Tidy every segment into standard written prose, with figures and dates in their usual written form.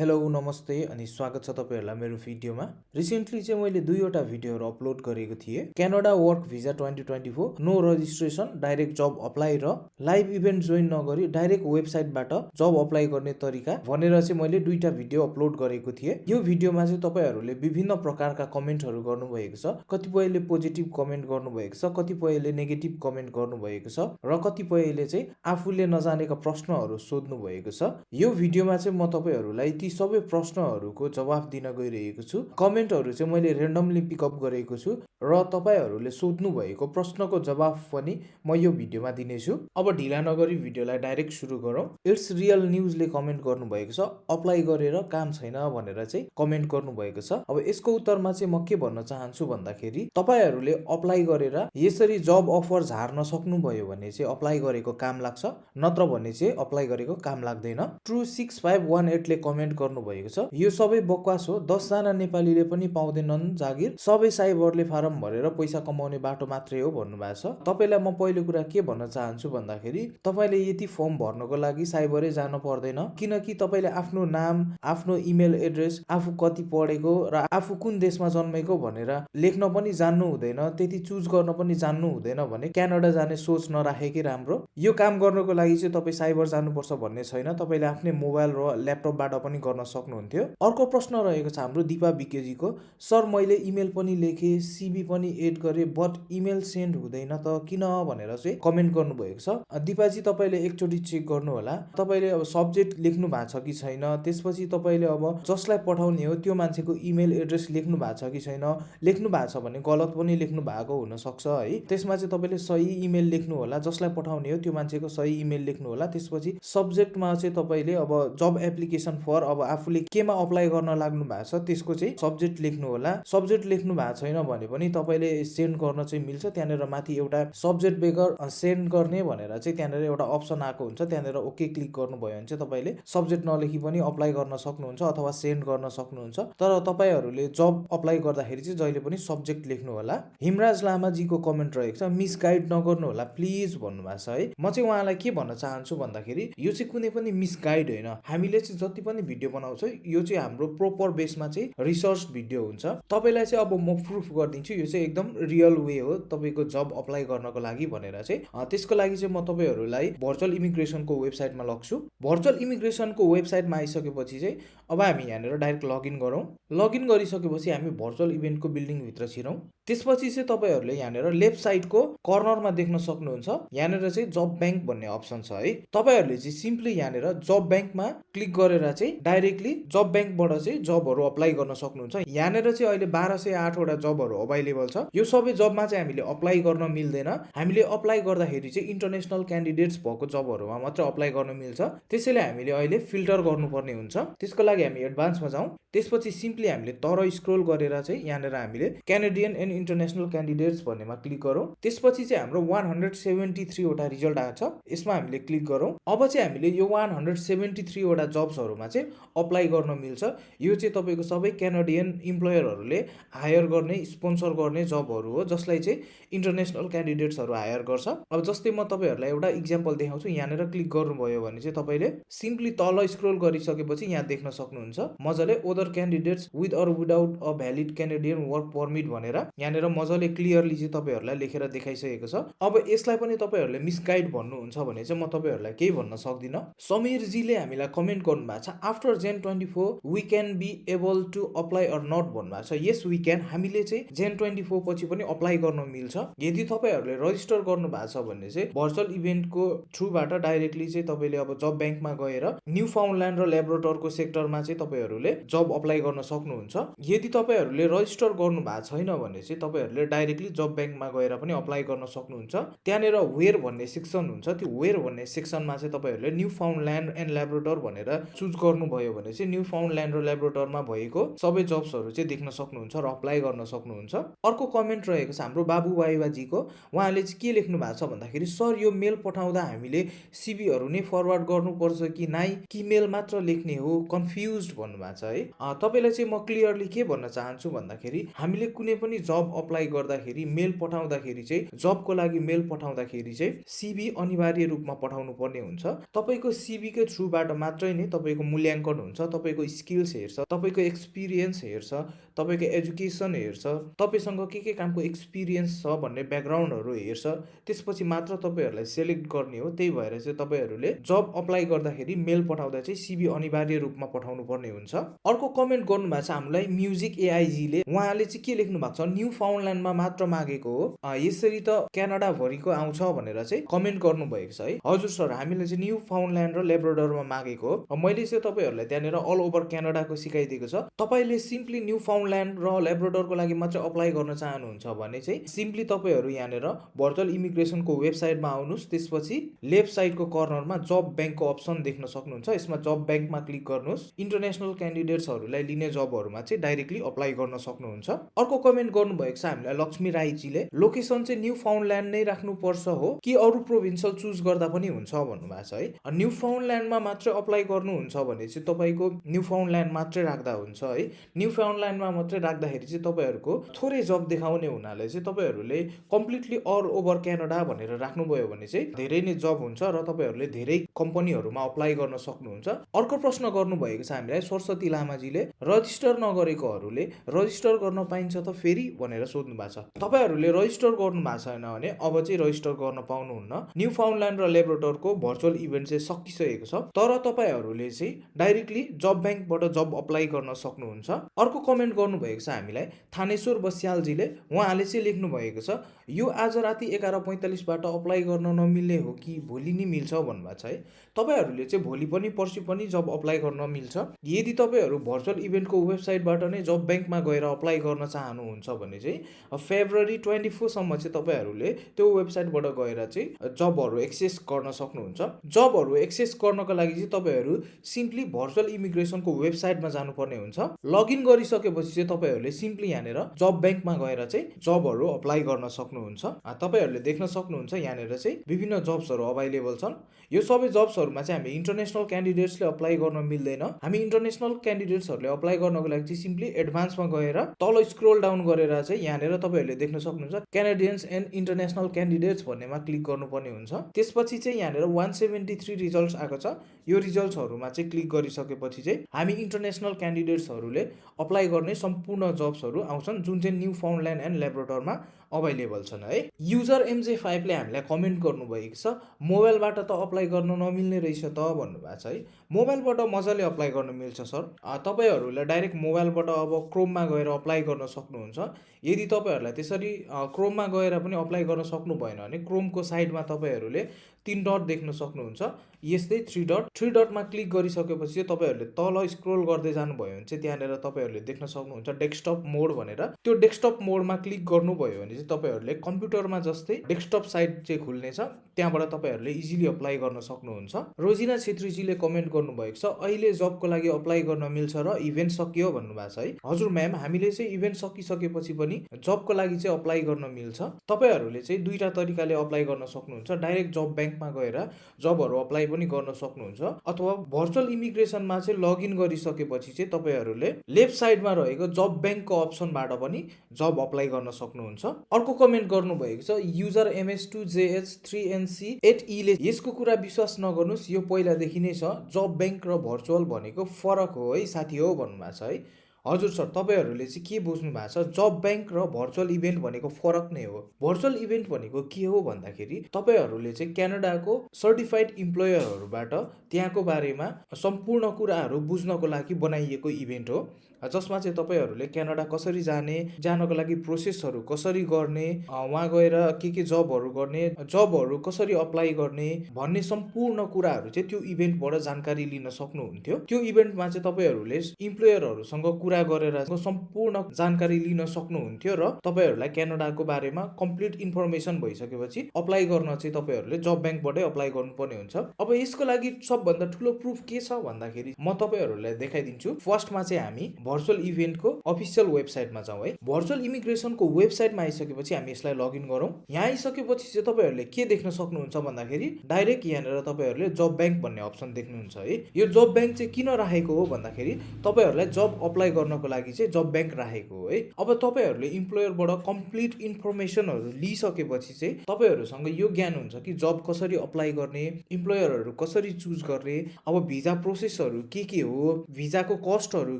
Hello नमस्ते अनि स्वागत छ तपाईहरुलाई मेरो भिडियोमा। रिसेन्टली चाहिँ मैले दुईवटा भिडियोहरु अपलोड गरेको थिएँ। Canada work visa 2024 no registration direct job apply र लाइभ इभेन्ट जोइन नगरी डाइरेक्ट वेबसाइटबाट जब अप्लाई गर्ने तरिका भनेर चाहिँ मैले दुईटा भिडियो अपलोड गरेको थिएँ। यो भिडियोमा चाहिँ तपाईहरुले विभिन्न प्रकारका कमेन्टहरु गर्नुभएको छ। कतिपयले पोजिटिभ कमेन्ट गर्नुभएको छ, कतिपयले नेगेटिभ कमेन्ट गर्नुभएको छ र कतिपयले चाहिँ आफूले नजानेका प्रश्नहरु सोध्नु भएको छ। यो भिडियोमा चाहिँ म तपाईहरुलाई ती सबै प्रश्नहरुको जवाफ दिन गइरहेको छु। कमेन्टहरु चाहिँ मैले रेन्डमली पिकअप गरेको छु र तपाईहरुले सोध्नु भएको प्रश्नको जवाफ पनि म यो भिडियोमा दिनेछु। अब ढिला नगरी भिडियोलाई डाइरेक्ट सुरु गरौँ। इट्स रियल न्यूजले कमेन्ट गर्नुभएको छ, अप्लाई गरेर काम छैन भनेर चाहिँ कमेन्ट गर्नुभएको छ। अब यसको उत्तरमा चाहिँ म के भन्न चाहन्छु भन्दाखेरि तपाईहरुले अप्लाई गरेर यसरी जब अफर झार्न सक्नुभयो भने चाहिँ अप्लाई गरेको काम लाग्छ, नत्र भने चाहिँ अप्लाई गरेको काम लाग्दैन। ट्रु 6518 ले कमेन्ट गर्नुभएको छ, यो सबै बकवास हो, 10 जना नेपालीले पनि पाउँदैनन् जागिर, सबै साइबरले फारम भरेर पैसा कमाउने बाटो मात्रै हो भन्नुभएको छ। तपाईलाई म पहिलो कुरा के भन्न चाहन्छु भन्दाखेरि तपाईले यति फर्म भर्नको लागि साइबरै जानु पर्दैन, किनकि तपाईले आफ्नो नाम, आफ्नो इमेल एड्रेस, आफू कति पढेको र आफू कुन देशमा जन्मेको भनेर लेख्न पनि जान्नु हुँदैन, त्यति चुज गर्न पनि जान्नु हुँदैन भने क्यानाडा जाने सोच नराखेकै राम्रो। यो काम गर्नको लागि चाहिँ तपाई साइबर जानुपर्छ भन्ने छैन, तपाईले आफ्नै मोबाइल र ल्यापटपबाट पनि गर्न सक्नुहुन्थ्यो। अर्को प्रश्न रहेको छ हाम्रो दिपा बिकेजीको, सर मैले इमेल पनि लेखे, सीबी पनि एड गरे, बट इमेल सेन्ड हुँदैन त किन भनेर चाहिँ कमेन्ट गर्नुभएको छ। दिपाजी तपाईले एकचोटी चेक गर्नु होला, तपाईले अब सब्जेक्ट लेख्नु भएको छ कि छैन, त्यसपछि तपाईले अब जसलाई पठाउने हो त्यो मान्छेको इमेल एड्रेस लेख्नु भएको छ कि छैन, लेख्नु भएको छ भने गलत पनि लेख्नु भएको हुन सक्छ है। त्यसमा चाहिँ तपाईले सही इमेल लेख्नु होला, जसलाई पठाउने हो त्यो मान्छेको सही इमेल लेख्नु होला। त्यसपछि सब्जेक्टमा चाहिँ तपाईले अब जब एप्लिकेसन फर अब आफूले केमा अप्लाई गर्न लाग्नु भएको छ त्यसको चाहिँ सब्जेक्ट लेख्नु होला। सब्जेक्ट लेख्नु भएको छैन भने पनि तपाईले सेन्ड गर्न चाहिँ मिल्छ। त्यहाँनेर माथि एउटा सब्जेक्ट बेगर सेन्ड गर्ने भनेर चाहिँ त्यहाँनेर एउटा अप्सन आएको हुन्छ, त्यहाँनेर ओके क्लिक गर्नुभयो भने चाहिँ तपाईले सब्जेक्ट नलेखी पनि अप्लाई गर्न सक्नुहुन्छ अथवा सेन्ड गर्न सक्नुहुन्छ। तर तपाईहरुले जब अप्लाई गर्दाखेरि चाहिँ जहिले पनि सब्जेक्ट लेख्नु होला। हिमराज लामाजीको कमेन्ट रहेको छ, मिसगाइड नगर्नु होला प्लिज भन्नुभएको छ है। म चाहिँ उहाँलाई के भन्न चाहन्छु भन्दाखेरि यो चाहिँ कुनै पनि मिसगाइड होइन। हामीले चाहिँ जति पनि भिडियो बनाउँछ यो चाहिँ हाम्रो प्रोपर बेसमा चाहिँ रिसर्च भिडियो हुन्छ। तपाईलाई चाहिँ अब म प्रुफ गरिदिन्छु यो चाहिँ एकदम रियल वे हो तपाईको जब अप्लाई गर्नको लागि भनेर चाहिँ। त्यसको लागि चाहिँ म तपाईहरुलाई भर्चुअल इमिग्रेसनको वेबसाइटमा लग्छु। भर्चुअल इमिग्रेसनको वेबसाइटमा आइसकेपछि चाहिँ अब हामी यहाँनिर डाइरेक्ट लगइन गरौँ। लगइन गरिसकेपछि हामी भर्चुअल इभेन्टको बिल्डिङ भित्र छिरौँ। त्यसपछि चाहिँ तपाईहरुले यहाँनिर लेफ्ट साइडको कर्नरमा देख्न सक्नुहुन्छ, यहाँनिर चाहिँ जब बैंक भन्ने अप्सन छ है। तपाईहरुले चाहिँ सिम्पली यहाँनिर जब बैंकमा क्लिक गरेर चाहिँ डाइरेक्टली जब बैंकबाट चाहिँ जबहरु अप्लाई गर्न सक्नुहुन्छ। यहाँनिर चाहिँ अहिले 1208 वटा जबहरु अवेलेबल छ। यो सबै जबमा चाहिँ हामीले अप्लाई गर्न मिल्दैन। हामीले अप्लाई गर्दाखेरि चाहिँ इन्टरनेशनल क्यान्डिडेट्स भएको जबहरुमा मात्र अप्लाई गर्न मिल्छ। त्यसैले हामीले अहिले फिल्टर गर्नुपर्ने हुन्छ। त्यसको लागि हामी एडभान्समा जाउँ। त्यसपछि सिम्पली हामीले तर स्क्रोल गरेर चाहिँ यहाँनिर हामीले क्यानेडियन एन्ड इन्टरनेशनल क्यान्डिडेट्स भन्नेमा क्लिक गरौँ। त्यसपछि चाहिँ हाम्रो 173 वटा रिजल्ट आएको छ, यसमा हामीले क्लिक गरौँ। अब चाहिँ हामीले यो 173 वटा जब्सहरुमा चाहिँ अप्लाई गर्न मिल्छ। यो चाहिँ तपाईको सबै क्यानेडियन इम्प्लोयरहरुले हायर गर्ने, स्पोन्सर गर्ने जबहरु हो, जसलाई चाहिँ इन्टरनेशनल क्यान्डिडेट्सहरु हायर गर्छ। अब जस्तै म तपाईहरुलाई एउटा इक्जाम्पल देखाउँछु। यहाँनिर क्लिक गर्नुभयो भने चाहिँ तपाईले सिम्पली तल स्क्रोल गरिसकेपछि यहाँ देख्न सक्नुहुन्छ मजाले other candidates with or without a valid Canadian work permit भनेर यहाँनिर मजाले क्लियरली चाहिँ तपाईहरुलाई लेखेर देखाइसकेको छ। अब यसलाई पनि तपाईहरुले मिसगाइड भन्नुहुन्छ भने चाहिँ म तपाईहरुलाई केही भन्न सक्दिन। समीर जीले हामीलाई कमेन्ट गर्नु भएको छ, after Jan 24 we can be able to apply or not भन्नुभएको छ। यस वी क्यान, हामीले चाहिँ जेन 24 पछि पनि अप्लाई गर्न मिल्छ। यदि तपाईहरुले रजिस्टर गर्नु भएको छ भने चाहिँ भर्चुअल इभेन्टको थ्रुबाट डाइरेक्टली चाहिँ तपाईले अब जब बैंकमा गएर न्यू फाउन्डल्यान्ड र ल्याब्रोटरको सेक्टरमा चाहिँ तपाईहरुले जब अप्लाई गर्न सक्नुहुन्छ। यदि तपाईहरुले रजिस्टर गर्नु भएको छैन भने चाहिँ तपाईहरुले डाइरेक्टली जब बैंकमा गएर पनि अप्लाई गर्न सक्नुहुन्छ। त्यहाँनेर वेयर भन्ने सेक्सन हुन्छ, त्यो वेयर भन्ने सेक्सनमा चाहिँ तपाईहरुले न्यू फाउन्डल्यान्ड एन्ड ल्याब्रोटर भनेर चुज गर्नुभयो भने चाहिँ न्यू फाउन्डल्यान्ड र ल्याब्रोटरमा भएको सबै जब्सहरु चाहिँ देख्न सक्नुहुन्छ र अप्लाई गर्न सक्नुहुन्छ। अर्को कमेन्ट रहेको छ हाम्रो बाबु वाइवाजीको। उहाँले चाहिँ के लेख्नु भएको छ भन्दाखेरि, सर यो मेल पठाउँदा हामीले सीबीहरु नै फरवर्ड गर्नुपर्छ कि नाइ, कि मेल मात्र लेख्ने हो, कन्फ्युज्ड भन्नुभएको छ है। तपाईलाई चाहिँ म क्लियरली के भन्न चाहन्छु भन्दाखेरि हामीले कुनै पनि जब अप्लाई गर्दाखेरि मेल पठाउँदाखेरि चाहिँ जबको लागि मेल पठाउँदाखेरि चाहिँ सीबी अनिवार्य रूपमा पठाउनु पर्ने हुन्छ। तपाईको सीबी को थ्रुबाट मात्रै नै तपाईको मूल्याङ्कन गर्नुहुन्छ तपाईँको स्किल्स हेर्छ, तपाईँको एक्सपिरियन्स हेर्छ, तपाईँको एजुकेसन हेर्छ, तपाईँसँग के कामको एक्सपिरियन्स छ भन्ने ब्याकग्राउन्डहरू हेर्छ, त्यसपछि मात्र तपाईँहरूलाई सेलेक्ट गर्ने हो। त्यही भएर चाहिँ तपाईँहरूले जब अप्लाई गर्दाखेरि मेल पठाउँदा चाहिँ सिभी अनिवार्य रूपमा पठाउनु पर्ने हुन्छ। अर्को कमेन्ट गर्नुभएको छ हामीलाई म्युजिक एआइजीले, उहाँले चाहिँ के लेख्नु भएको छ, न्यू फाउन्डल्यान्डमा मात्र मागेको हो, यसरी त क्यानाडा भरिको आउँछ भनेर चाहिँ कमेन्ट गर्नुभएको छ है। हजुर सर, हामीले चाहिँ न्यू फाउन्डल्यान्ड र लेब्राडोरमा मागेको हो। मैले चाहिँ तपाईँहरूलाई त्यहाँनिर अल ओभर क्यानाडाको सिकाइदिएको छ। तपाईँले सिम्पली न्यू फाउन्डल्यान्ड र लेब्राडोरको लागि मात्रै अप्लाई गर्न चाहनुहुन्छ भने चाहिँ सिम्पली तपाईँहरू यहाँनिर भर्चुअल इमिग्रेसनको वेबसाइटमा आउनुहोस्, त्यसपछि लेफ्ट साइडको कर्नरमा जब ब्याङ्कको अप्सन देख्न सक्नुहुन्छ। यसमा जब ब्याङ्कमा क्लिक गर्नुहोस्, इन्टरनेसनल क्यान्डिडेट्सहरूलाई लिने जबहरूमा चाहिँ डाइरेक्टली अप्लाई गर्न सक्नुहुन्छ। अर्को कमेन्ट गर्नुभएको छ हामीलाई लक्ष्मी राईजीले, लोकेसन चाहिँ न्यू फाउन्डल्यान्ड नै राख्नुपर्छ हो कि अरू प्रोभिन्सियल चुज गर्दा पनि हुन्छ भन्नुभएको छ है। न्यू फाउन्डल्यान्डमा मात्रै अप्लाई गर्नुहुन्छ भने चाहिँ तपाईँको न्यू फाउन्डल्यान्ड मात्रै राख्दा हुन्छ है। न्यू फाउन्डल्यान्डमा मात्रै राख्दाखेरि चाहिँ तपाईँहरूको थोरै जब देखाउने हुनाले चाहिँ तपाईँहरूले कम्प्लिटली अल ओभर क्यानाडा भनेर राख्नुभयो भने चाहिँ धेरै नै जब हुन्छ र तपाईँहरूले धेरै कम्पनीहरूमा अप्लाई गर्न सक्नुहुन्छ। अर्को प्रश्न गर्नुभएको छ हामीलाई सरस्वती लामाजीले, रजिस्टर नगरेकोहरूले रजिस्टर गर्न पाइन्छ त फेरि भनेर सोध्नु भएको छ। तपाईँहरूले रजिस्टर गर्नु भएको छैन भने अब चाहिँ रजिस्टर गर्न पाउनुहुन्न। न्यू फाउन्डल्यान्ड र लेब्राडोरको भर्चुअल इभेन्ट चाहिँ सकिसकेको छ, तर तपाईँहरूले चाहिँ डाइरेक्टली जब ब्याङ्कबाट जब अप्लाई गर्न सक्नुहुन्छ। अर्को कमेन्ट गर्नुभएको छ हामीलाई थानेश्वर बस्यालजीले, उहाँले चाहिँ लेख्नु भएको छ, यो आज राति 11:45बाट अप्लाई गर्न नमिल्ने हो कि भोलि नै मिल्छ भन्नुभएको छ है। तपाईँहरूले चाहिँ भोलि पनि पर्सि पनि जब अप्लाई गर्न मिल्छ। यदि तपाईँहरू भर्चुअल इभेन्टको वेबसाइटबाट नै जब ब्याङ्कमा गएर अप्लाई गर्न चाहनुहुन्छ भने चाहिँ फेब्रुअरी 24सम्म चाहिँ तपाईँहरूले त्यो वेबसाइटबाट गएर चाहिँ जबहरू एक्सेस गर्न सक्नुहुन्छ। जबहरू एक्सेस गर्नको लागि चाहिँ तपाईँहरू सिम्पली भर्चुअल इमिग्रेसनको वेबसाइटमा जानुपर्ने हुन्छ। लगइन गरिसकेपछि चाहिँ तपाईँहरूले सिम्पली यहाँनिर जब ब्याङ्कमा गएर चाहिँ जबहरू अप्लाई गर्न सक्नुहुन्छ। तपाईँहरूले देख्न सक्नुहुन्छ यहाँनिर चाहिँ विभिन्न जब्सहरू अभाइलेबल छन्। यो सबै जब्सहरूमा चाहिँ हामी इन्टरनेसनल क्यान्डिडेट्सले अप्लाई गर्न मिल्दैन। हामी इन्टरनेसनल क्यान्डिडेट्सहरूले अप्लाई गर्नको लागि चाहिँ सिम्पली एडभान्समा गएर तल स्क्रोल डाउन गरेर चाहिँ यहाँनिर तपाईँहरूले देख्न सक्नुहुन्छ क्यानाडियन्स एन्ड इन्टरनेसनल क्यान्डिडेट्स भन्नेमा क्लिक गर्नुपर्ने हुन्छ। त्यसपछि चाहिँ यहाँनिर 173 रिजल्ट्स आएको छ। यो रिजल्ट्सहरूमा चाहिँ क्लिक गरिसकेपछि चाहिँ हामी इन्टरनेसनल क्यान्डिडेट्सहरूले अप्लाई गर्ने सम्पूर्ण जब्सहरू आउँछन् जुन चाहिँ न्यू फाउन्डल्यान्ड एन्ड लेब्राडोरमा अभाइलेबल छन् है। युजर MJ5ले हामीलाई कमेन्ट गर्नुभएको छ, मोबाइलबाट त अप्लाई गर्न नमिल्ने रहेछ त भन्नुभएको छ है। मोबाइलबाट मजाले अप्लाई गर्न मिल्छ सर। तपाईँहरूलाई डाइरेक्ट मोबाइलबाट अब क्रोममा गएर अप्लाई गर्न सक्नुहुन्छ। यदि तपाईँहरूलाई त्यसरी क्रोममा गएर पनि अप्लाई गर्न सक्नु भएन भने क्रोमको साइडमा तपाईँहरूले 3 डट देख्न सक्नुहुन्छ। यस्तै 3 डटमा क्लिक गरिसकेपछि चाहिँ तपाईँहरूले तल स्क्रोल गर्दै जानुभयो भने चाहिँ त्यहाँनिर तपाईँहरूले देख्न सक्नुहुन्छ डेस्कटप मोड भनेर। त्यो डेस्कटप मोडमा क्लिक गर्नुभयो भने चाहिँ तपाईँहरूले कम्प्युटरमा जस्तै डेस्कटप साइट चाहिँ खुल्नेछ, त्यहाँबाट तपाईँहरूले इजिली अप्लाई गर्न सक्नुहुन्छ। रोजिना छेत्रीजीले कमेन्ट गर्नुभएको छ, अहिले जबको लागि अप्लाई गर्न मिल्छ र इभेन्ट सकियो भन्नुभएको छ है। हजुर म्याम, हामीले चाहिँ इभेन्ट सकिसकेपछि पनि जबको लागि चाहिँ अप्लाई गर्न मिल्छ। तपाईँहरूले चाहिँ दुईटा तरिकाले अप्लाई गर्न सक्नुहुन्छ। डाइरेक्ट जब ब्याङ्कमा गएर जबहरू अप्लाई पनि गर्न सक्नुहुन्छ, अथवा भर्चुअल इमिग्रेसनमा चाहिँ लगइन गरिसकेपछि चाहिँ तपाईँहरूले लेफ्ट साइडमा रहेको जब ब्याङ्कको अप्सनबाट पनि जब अप्लाई गर्न सक्नुहुन्छ। अर्को कमेन्ट गर्नुभएको छ युजर MS2JH3NC8E ले, यसको कुरा विश्वास नगर्नुहोस्, यो पहिलादेखि नै छ। जब ब्याङ्क र भर्चुअल भनेको फरक हो है साथी हो भन्नुभएको छ है। हजुर सर, तपाईँहरूले चाहिँ के बुझ्नु भएको छ, जब ब्याङ्क र भर्चुअल इभेन्ट भनेको फरक नै हो। भर्चुअल इभेन्ट भनेको के हो भन्दाखेरि तपाईँहरूले चाहिँ क्यानाडाको सर्टिफाइड इम्प्लोयरहरूबाट त्यहाँको बारेमा सम्पूर्ण कुराहरू बुझ्नको लागि बनाइएको इभेन्ट हो, जसमा चाहिँ तपाईँहरूले क्यानाडा कसरी जानको लागि प्रोसेसहरू कसरी गर्ने, वहाँ गएर के जबहरू गर्ने, जबहरू कसरी अप्लाई गर्ने भन्ने सम्पूर्ण कुराहरू चाहिँ त्यो इभेन्टबाट जानकारी लिन सक्नुहुन्थ्यो। त्यो इभेन्टमा चाहिँ तपाईँहरूले इम्प्लोयरहरूसँग कुरा गरेर सम्पूर्ण जानकारी लिन सक्नुहुन्थ्यो र तपाईँहरूलाई क्यानाडाको बारेमा कम्प्लिट इन्फर्मेसन भइसकेपछि अप्लाई गर्न चाहिँ तपाईँहरूले जब ब्याङ्कबाटै अप्लाई गर्नुपर्ने हुन्छ। अब यसको लागि सबभन्दा ठुलो प्रुफ के छ भन्दाखेरि म तपाईँहरूलाई देखाइदिन्छु। फर्स्टमा चाहिँ हामी भर्चुअल इभेन्टको अफिसियल वेबसाइटमा जाउँ है। भर्चुअल इमिग्रेसनको वेबसाइटमा आइसकेपछि हामी यसलाई लगइन गरौँ। यहाँ आइसकेपछि चाहिँ तपाईँहरूले के देख्न सक्नुहुन्छ भन्दाखेरि डाइरेक्ट यहाँनिर तपाईँहरूले जब ब्याङ्क भन्ने अप्सन देख्नुहुन्छ है। यो जब ब्याङ्क चाहिँ किन राखेको हो भन्दाखेरि तपाईँहरूलाई जब अप्लाई गर्नको लागि चाहिँ जब ब्याङ्क राखेको हो है। अब तपाईँहरूले इम्प्लोयरबाट कम्प्लिट इन्फर्मेसनहरू लिइसकेपछि चाहिँ तपाईँहरूसँग यो ज्ञान हुन्छ कि जब कसरी अप्लाई गर्ने, इम्प्लोयरहरू कसरी चुज गर्ने, अब भिजा प्रोसेसहरू के हो, भिजाको कस्टहरू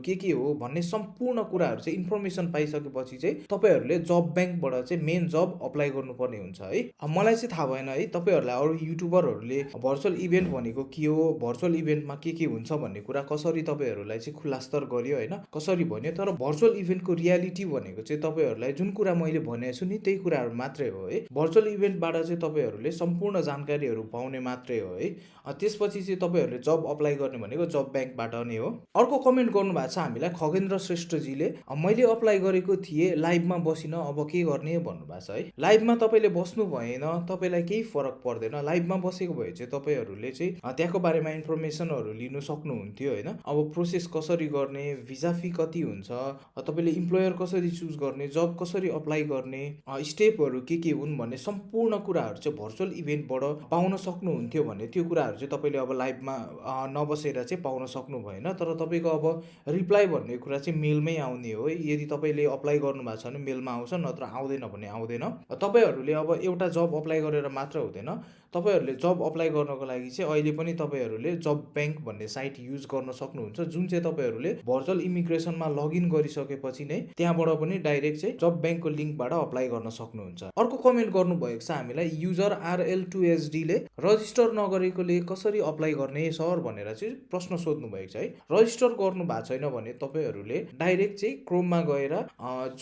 के हो भन्ने सम्पूर्ण कुराहरू चाहिँ इन्फर्मेसन पाइसकेपछि चाहिँ तपाईँहरूले जब ब्याङ्कबाट चाहिँ मेन जब अप्लाई गर्नुपर्ने हुन्छ है। मलाई चाहिँ थाहा भएन है, तपाईँहरूलाई अरू युट्युबरहरूले भर्चुअल इभेन्ट भनेको के हो, भर्चुअल इभेन्टमा के हुन्छ भन्ने कुरा कसरी तपाईँहरूलाई चाहिँ खुलास्तर गर्यो होइन, कसरी भन्यो। तर भर्चुअल इभेन्टको रियालिटी भनेको चाहिँ तपाईँहरूलाई जुन कुरा मैले भनेको छु नि त्यही कुराहरू मात्रै हो है। भर्चुअल इभेन्टबाट चाहिँ तपाईँहरूले सम्पूर्ण जानकारीहरू पाउने मात्रै हो है। त्यसपछि चाहिँ तपाईँहरूले जब अप्लाई गर्ने भनेको जब ब्याङ्कबाट नै हो। अर्को कमेन्ट गर्नुभएको छ हामीलाई खगेन्द्र श्रेष्ठजीले, मैले अप्लाई गरेको थिएँ लाइभमा बसिन अब के गर्ने भन्नुभएको छ है। लाइभमा तपाईँले बस्नु भएन, तपाईँलाई केही फरक पर्दैन। लाइभमा बसेको भए चाहिँ तपाईँहरूले चाहिँ त्यहाँको बारेमा इन्फर्मेसनहरू लिनु सक्नुहुन्थ्यो होइन। अब प्रोसेस कसरी गर्ने, भिजा फी कति हुन्छ, तपाईँले इम्प्लोयर कसरी चुज गर्ने, जब कसरी अप्लाई गर्ने, स्टेपहरू के हुन् भन्ने सम्पूर्ण कुराहरू चाहिँ भर्चुअल इभेन्टबाट पाउन सक्नुहुन्थ्यो भने त्यो कुराहरू चाहिँ तपाईँले अब लाइभमा नबसेर चाहिँ पाउन सक्नु भएन। तर तपाईँको अब रिप्लाई भन्ने कुरा चाहिँ मेलमै आउने हो। यदि तपाईँले अप्लाई गर्नुभएको छ भने मेलमा आउँछ, नत्र आउँदैन भने आउँदैन। तपाईँहरूले अब एउटा जब अप्लाई गरेर मात्र हुँदैन, तपाईँहरूले जब अप्लाई गर्नको लागि चाहिँ अहिले पनि तपाईँहरूले जब ब्याङ्क भन्ने साइट युज गर्न सक्नुहुन्छ, जुन चाहिँ तपाईँहरूले भर्चुअल इमिग्रेसनमा लगइन गरिसकेपछि नै त्यहाँबाट पनि डाइरेक्ट चाहिँ जब ब्याङ्कको लिङ्कबाट अप्लाई गर्न सक्नुहुन्छ। अर्को कमेन्ट गर्नुभएको छ हामीलाई युजर RL2SD ले, रजिस्टर नगरेकोले कसरी अप्लाई गर्ने सर भनेर चाहिँ प्रश्न सोध्नु भएको छ है। रजिस्टर गर्नु भएको छैन भने तपाईँहरूले डाइरेक्ट चाहिँ क्रोममा गएर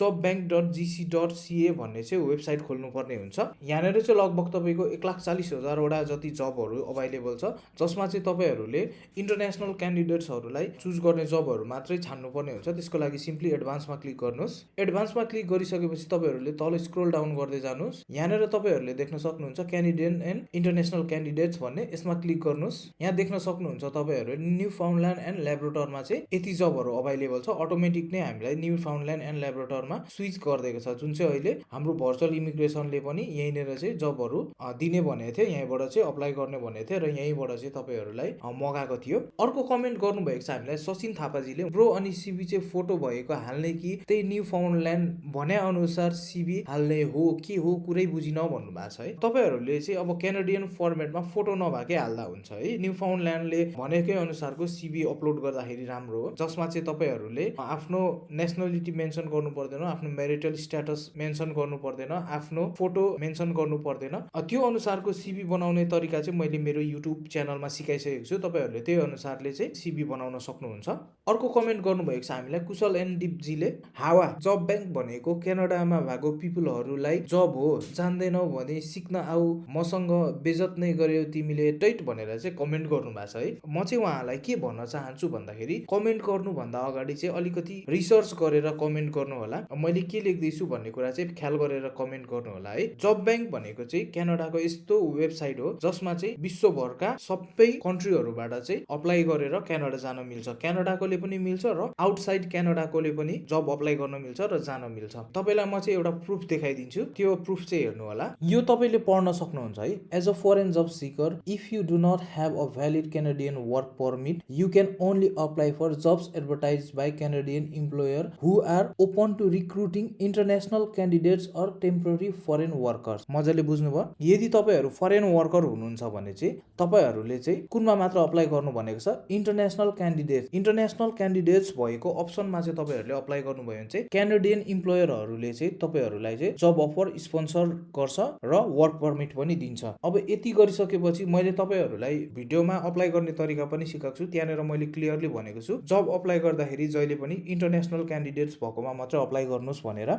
jobbank.gc.ca भन्ने चाहिँ वेबसाइट खोल्नुपर्ने हुन्छ। यहाँनिर चाहिँ लगभग तपाईँको 1,40,000 वटा जति जबहरू अभाइलेबल छ, जसमा चाहिँ तपाईँहरूले इन्टरनेसनल क्यान्डिडेट्सहरूलाई चुज गर्ने जबहरू मात्रै छान्नुपर्ने हुन्छ। त्यसको लागि सिम्पली एडभान्समा क्लिक गर्नुहोस्। एडभान्समा क्लिक गरिसकेपछि तपाईँहरूले तल स्क्रोल डाउन गर्दै जानुहोस्। यहाँनिर तपाईँहरूले देख्न सक्नुहुन्छ क्यानेडियन एन्ड इन्टरनेसनल क्यान्डिडेट्स भन्ने, यसमा क्लिक गर्नुहोस्। यहाँ देख्न सक्नुहुन्छ तपाईँहरूले न्यू फाउन्डल्यान्ड एन्ड ल्याब्रोटरमा चाहिँ यति जबहरू अभाइलेबल छ। अटोमेटिक नै हामीलाई न्यू फाउन्डल्यान्ड एन्ड ल्याब्रोटरमा स्विच गरिदिएको छ, जुन चाहिँ अहिले हाम्रो भर्चुअल इमिग्रेसनले पनि यहीँनिर चाहिँ जबहरू दिने भनेको थियो, यहीँबाट चाहिँ अप्लाई गर्ने भनेको थियो र यहीँबाट चाहिँ तपाईँहरूलाई मगाएको थियो। अर्को कमेन्ट गर्नुभएको छ हामीलाई सचिन थापाजीले, ब्रो अनि सिबी चाहिँ फोटो भएको हाल्ने कि त्यही न्यू फाउन्डल्यान्ड भने अनुसार सिबी हाल्ने हो के हो कुरै बुझिन भन्नु भएको छ है। तपाईँहरूले चाहिँ अब क्यानेडियन फर्मेटमा फोटो नभएकै हाल्दा हुन्छ है। न्यू फाउन्डल्यान्डले भनेकै अनुसारको सिबी अपलोड गर्दाखेरि राम्रो हो, जसमा चाहिँ तपाईँहरूले आफ्नो नेसनलिटी मेन्सन गर्नु पर्दैन, आफ्नो म्यारिटल स्ट्याटस मेन्सन गर्नु पर्दैन, आफ्नो फोटो मेन्सन गर्नु पर्दैन। त्यो अनुसारको सिबी बनाउने तरिका चाहिँ मैले मेरो युट्युब च्यानलमा सिकाइसकेको छु। तपाईँहरूले त्यही अनुसारले चाहिँ सिबी बनाउन सक्नुहुन्छ। अर्को कमेन्ट गर्नुभएको छ हामीलाई कुशल एन्ड दिपजीले, हावा जब ब्याङ्क भनेको क्यानाडामा भएको पिपुलहरूलाई जब हो, जान्दैनौ भने सिक्न आऊ, मसँग बेजत नै गर्यो तिमीले टैट भनेर चाहिँ कमेन्ट गर्नु भएको छ है। म चाहिँ उहाँलाई के भन्न चाहन्छु भन्दाखेरि कमेन्ट गर्नुभन्दा अगाडि चाहिँ अलिकति रिसर्च गरेर कमेन्ट गर्नु होला। मैले के लेख्दैछु भन्ने कुरा चाहिँ ख्याल गरेर कमेन्ट गर्नु होला है। जब ब्याङ्क भनेको चाहिँ क्यानाडाको यस्तो वेबसाइट हो जसमा चाहिँ विश्वभरका सबै कन्ट्रीहरूबाट चाहिँ अप्लाई गरेर क्यानाडा जान मिल्छ। क्यानाडाकोले पनि मिल्छ र आउटसाइड क्यानाडाकोले पनि जब अप्लाई गर्न मिल्छ र जान मिल्छ। तपाईँलाई म चाहिँ एउटा प्रुफ देखाइदिन्छु, त्यो प्रुफ चाहिँ हेर्नु होला। यो तपाईँले पढ्न सक्नुहुन्छ है। As a foreign job seeker, if you do not have a valid Canadian work permit, you can only apply for jobs advertise by Canadian employer who are open to recruiting international candidates or temporary foreign workers. मजाले बुझ्नुभयो। यदि तपाईँहरू foreign worker हुनुहुन्छ भने चाहिँ तपाईँहरूले चाहिँ कुनमा मात्र अप्लाई गर्नु भनेको छ, इन्टरनेसनल क्यान्डिडेट्स। इन्टरनेसनल क्यान्डिडेट्स भएको अप्सनमा चाहिँ तपाईँहरूले अप्लाई गर्नुभयो भने चाहिँ क्यानाडियन इम्प्लोयरहरूले चाहिँ तपाईँहरूलाई चाहिँ जब अफर स्पोन्सर गर्छ र वर्क पर्मिट पनि दिन्छ। अब यति गरिसकेपछि मैले तपाईँहरूलाई भिडियोमा अप्लाई गर्ने तरिका पनि सिकाएको छु। त्यहाँनिर मैले क्लियरली भनेको छु जब अप्लाई गर्दाखेरि जहिले पनि इन्टरनेसनल क्यान्डिडेट्स भएकोमा मात्र अप्लाई गर्नुहोस् भनेर।